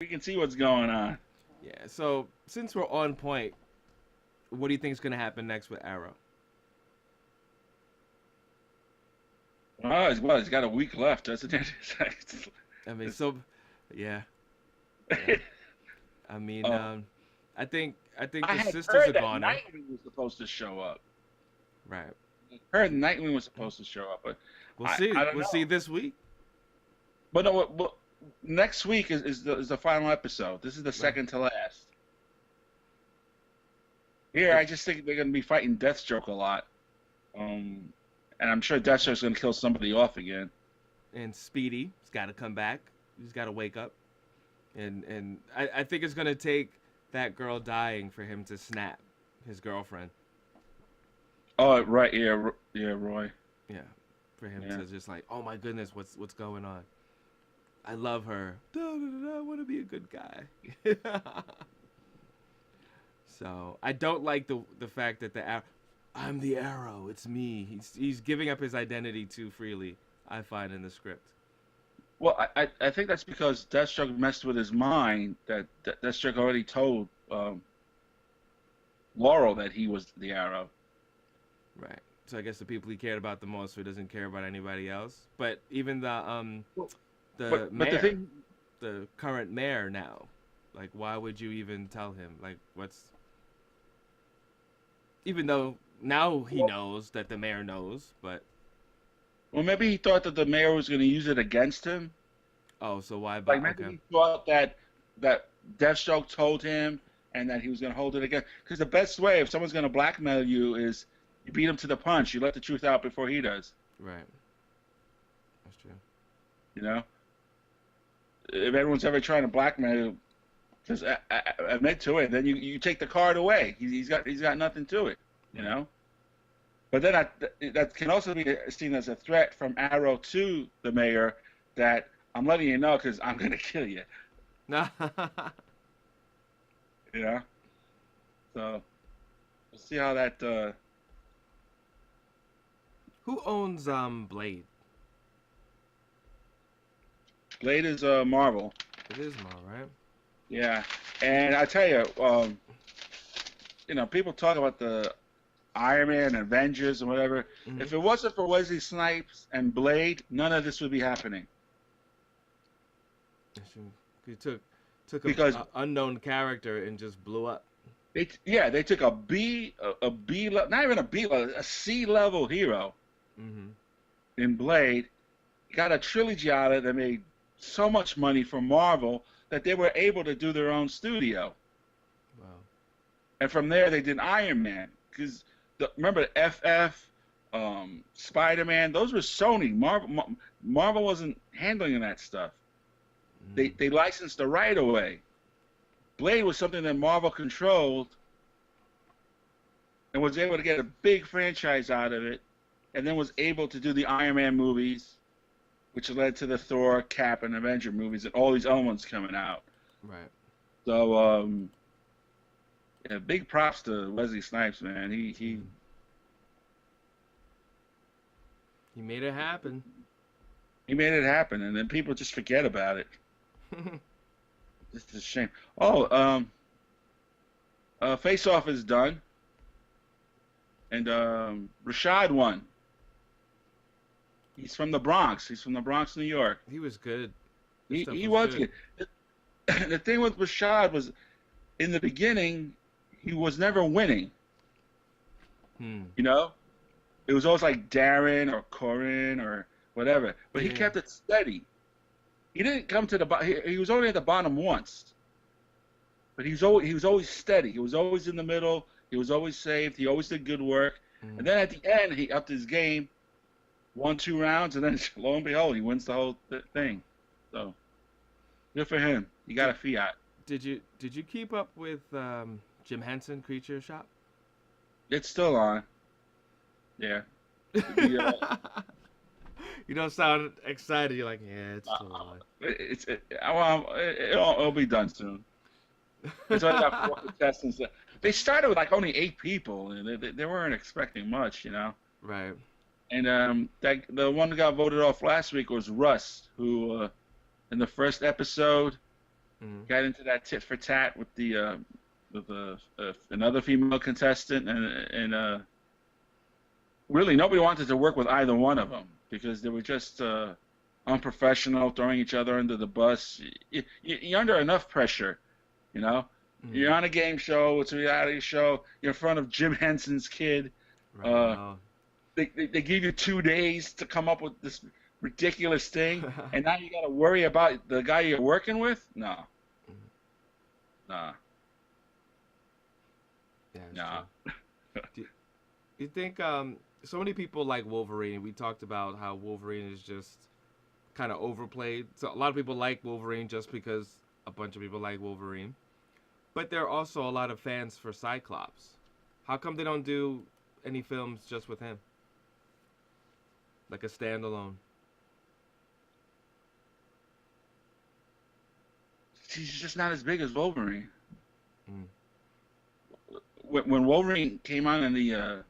We can see what's going on. Yeah. So since we're on point, what do you think is gonna happen next with Arrow? Well, he's got a week left, doesn't it? I mean, It's- so yeah, yeah. I mean, uh, I think I the had sisters heard are that goner. Nightwing was supposed to show up. Right. I heard Nightwing was supposed to show up, but We'll I see. don't We'll see know. this week. But no, next week is the final episode. This is the Right. second to last. Here, I just think they're going to be fighting Deathstroke a lot. Um, and I'm sure Deathstroke's going to kill somebody off again. And Speedy's got to come back. He's got to wake up. And I think it's gonna take that girl dying for him to snap his girlfriend. Oh, right, yeah, yeah, Roy. Yeah, for him Yeah. to just like, oh my goodness, what's going on? I love her. Da, da, da, da, I want to be a good guy. So I don't like the fact that I'm the Arrow. It's me. He's giving up his identity too freely. I find in the script. Well, I think that's because Deathstroke messed with his mind. That Deathstroke already told Laurel that he was the Arrow. Right. So I guess the people he cared about the most, so he doesn't care about anybody else. But even Well, the but the mayor, thing, the current mayor now, like why would you even tell him? Like what's even though now he well, knows that the mayor knows, but well, maybe he thought that the mayor was going to use it against him. oh, so why? Like But maybe okay, he thought that Deathstroke told him, and that he was going to hold it against. Because the best way, if someone's going to blackmail you, is you beat him to the punch. You let the truth out before he does. right, that's true. You know, if everyone's ever trying to blackmail you, just admit to it. Then you take the card away. He's got nothing to it. You Right. know. But then that can also be seen as a threat from Arrow to the mayor that I'm letting you know because I'm going to kill you. Nah. You know. So we'll see how that. Who owns Blade? Blade is Marvel. It is Mar, right? Yeah, and I tell you, people talk about the Iron Man, Avengers, and whatever. Mm-hmm. If it wasn't for Wesley Snipes and Blade, none of this would be happening. He took Because a unknown character and just blew up. they took not even a B level, a C level hero Mm-hmm. in Blade, got a trilogy out of it that made so much money for Marvel that they were able to do their own studio. Wow. And from there, they did Iron Man. Because remember FF, Spider Man, those were Sony. Marvel wasn't handling that stuff. Mm. They licensed the right away. Blade was something that Marvel controlled and was able to get a big franchise out of it, and then was able to do the Iron Man movies, which led to the Thor, Cap, and Avenger movies, and all these other ones coming out. Right. So, yeah, big props to Wesley Snipes, man. He Mm. He made it happen. he made it happen, and then people just forget about it. It's a shame. Oh, Face Off is done, and Rashad won. He's from the Bronx. He's from the Bronx, New York. He was good. His He stuff he was was good. good. The thing with Rashad was, in the beginning, he was never winning. Hmm. You know, it was always like Darren or Corin or whatever. But he Yeah. kept it steady. He didn't come to the bottom. He was only at the bottom once, but he was always steady. He was always in the middle. He was always saved. He always did good work. Mm. And then at the end, he upped his game, won 2 rounds, and then lo and behold, he wins the whole thing. So good for him. He got a Did fiat. did you keep up with Jim Henson Creature Shop? It's still on. Yeah. The, You don't sound excited. You're like, yeah, it's still on. it'll be done soon. It's only got 4 contestants. They started with like only 8 people, and they weren't expecting much. Right. And the one that got voted off last week was Russ, who in the first episode got into that tit for tat with the another female contestant, and really nobody wanted to work with either one of them because they were just unprofessional, throwing each other under the bus. You're under enough pressure, you know. You're on a game show. It's a reality show. You're in front of Jim Henson's kid. Right. Wow. They give you 2 days to come up with this ridiculous thing, and now you got to worry about the guy you're working with? No. Nah. Yeah, nah. Do you think so many people like Wolverine? We talked about how Wolverine is just kind of overplayed. So a lot of people like Wolverine just because a bunch of people like Wolverine. But there are also a lot of fans for Cyclops. How come they don't do any films just with him? Like a standalone. He's just not as big as Wolverine. When Wolverine came on in the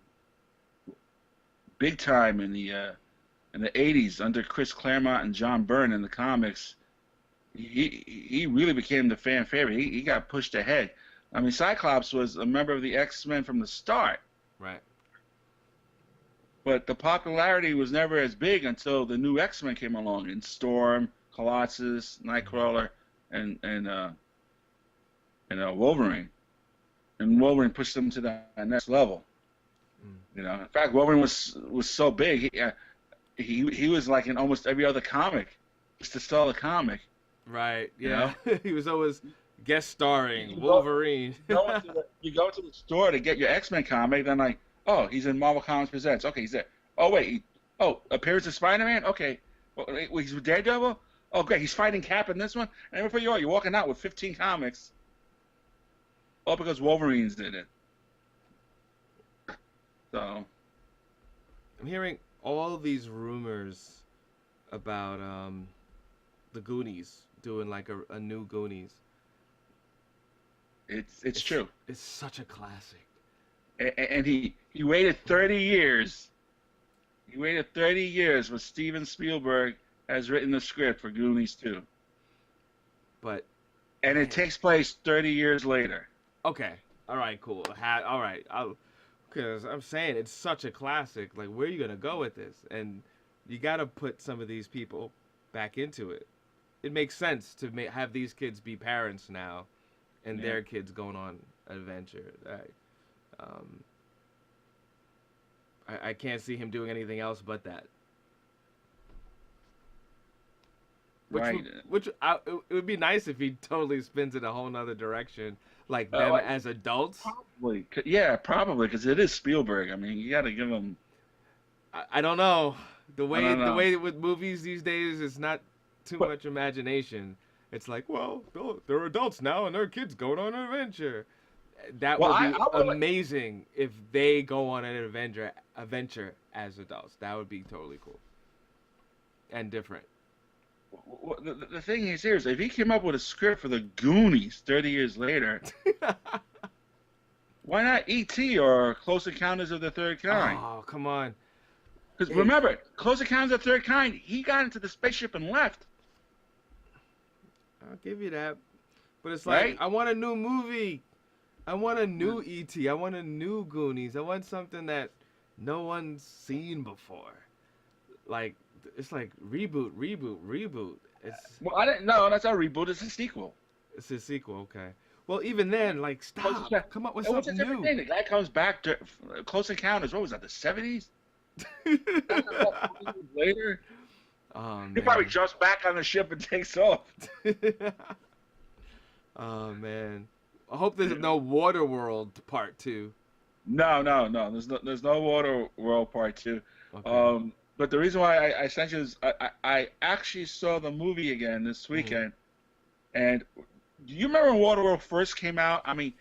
big time in the '80s under Chris Claremont and John Byrne in the comics, he really became the fan favorite. He got pushed ahead. I mean, Cyclops was a member of the X-Men from the start. Right. But the popularity was never as big until the new X-Men came along, and Storm, Colossus, Nightcrawler, and Wolverine. And Wolverine pushed them to that next level. You know, in fact, Wolverine was so big, he was like in almost every other comic, just to sell the comic. Right. Yeah. You know? He was always guest starring Wolverine. You go to the store to get your X-Men comic, then like, oh, he's in Marvel Comics Presents. Okay, he's there. Oh wait, appearance of Spider-Man. Okay, well, he's with Daredevil. Oh great, he's fighting Cap in this one. And before you are, you're walking out with 15 comics. All because Wolverine's in it. So I'm hearing all these rumors about the Goonies doing like a new Goonies. It's true. It's such a classic. And he waited 30 years. He waited 30 years, but Steven Spielberg has written the script for Goonies 2. And it takes place 30 years later. Okay. All right, cool. All right. Because I'm saying it's such a classic. Like, where are you going to go with this? And you got to put some of these people back into it. It makes sense to have these kids be parents now and their kids going on an adventure. I can't see him doing anything else but that. It would be nice if he totally spins it a whole nother direction, like them as adults. Probably, yeah, probably, because it is Spielberg. I mean, you got to give him. I don't know. The way with movies these days is not too much imagination. It's like, well, they're adults now and their kids going on an adventure. That would be amazing if they go on an adventure as adults. That would be totally cool and different. The thing is here is if he came up with a script for the Goonies 30 years later, why not E.T. or Close Encounters of the Third Kind? Oh, come on. Because remember, Close Encounters of the Third Kind, he got into the spaceship and left. I'll give you that. But it's like, right? I want a new movie. I want a new E.T. I want a new Goonies. I want something that no one's seen before. Like, it's like reboot. Well, I didn't know. That's not a reboot. It's a sequel. It's a sequel, okay. Well, even then, like, stop. Come up with something new. The guy comes back to Close Encounters. What was that, the 70s? Later? Oh, man. He probably jumps back on the ship and takes off. Oh, man. I hope there's no Waterworld Part 2. No. There's no Waterworld Part 2. Okay. But the reason why I sent you is I actually saw the movie again this weekend. And do you remember when Waterworld first came out? I mean,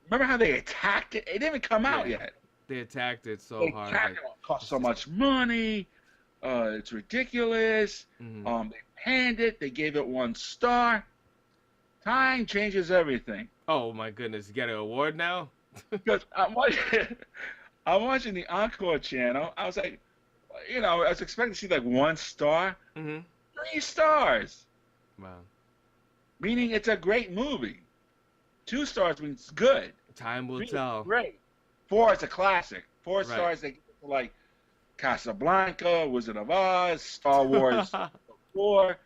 remember how they attacked it? It didn't even come out yet. They attacked it so hard. It cost so much money. It's ridiculous. They panned it. They gave it 1 star. Time changes everything. Oh my goodness! You got an award now? Because I'm watching the Encore channel. I was like, I was expecting to see like 1 star. 3 stars. Wow. meaning it's a great movie. 2 stars means good. Time will 3 is tell. great. 4 is a classic. 4 Right. stars they get to like Casablanca, Wizard of Oz, Star Wars 4,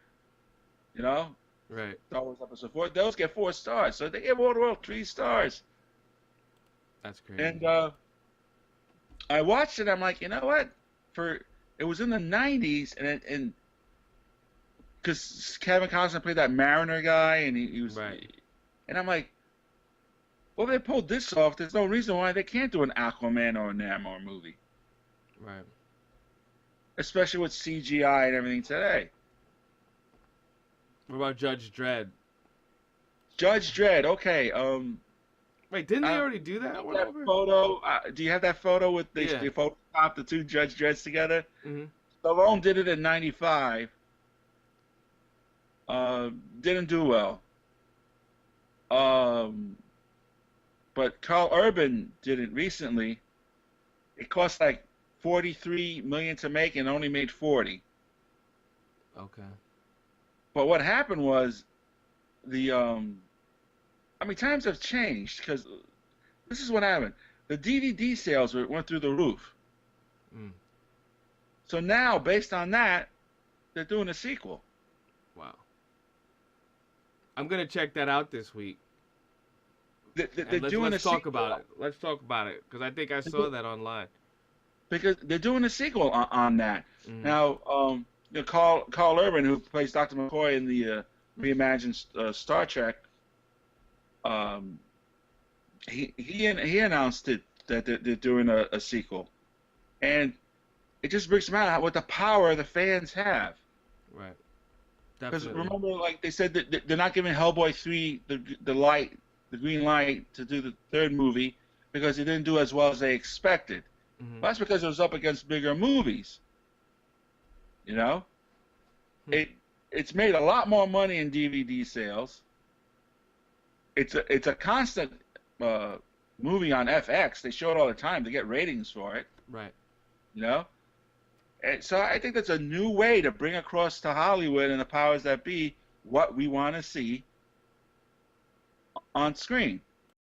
you know, Right. Star Wars Episode 4. Those get 4 stars. So they give Waterworld 3 stars. That's crazy. And I watched it. I'm like, you know what? It was in the 90s, and because Kevin Costner played that Mariner guy, and he was, Right. and I'm like, well, they pulled this off. There's no reason why they can't do an Aquaman or a Namor movie, Right. especially with CGI and everything today. What about Judge Dredd? Judge Dredd, okay. Wait, didn't they Uh, already do that one that over? photo. Do you have that photo with they Yeah. photoshopped the 2 Judge Dredds together? Mm-hmm. Stallone did it in '95. Didn't do well. But Carl Urban did it recently. It cost like $43 million to make and only made 40. Okay. But what happened was times have changed because this is what happened. The DVD sales went through the roof. Mm. So now, based on that, they're doing a sequel. Wow. I'm gonna check that out this week. They're And doing let's a talk sequel about it. Let's talk about it because I think I saw that online. because they're doing a sequel on that. Mhm. Now, Carl Urban, who plays Dr. McCoy in the reimagined Star Trek, he announced that they're doing a sequel, and it just brings them out what the power the fans have. Right. Because Definitely. remember, like they said that they're not giving Hellboy 3 the green light to do the 3rd movie because it didn't do as well as they expected. Mhm. Well, that's because it was up against bigger movies. You know, Hmm. it's made a lot more money in DVD sales. It's a constant movie on FX. They show it all the time to get ratings for it. Right. You know, and so I think that's a new way to bring across to Hollywood and the powers that be what we want to see on screen.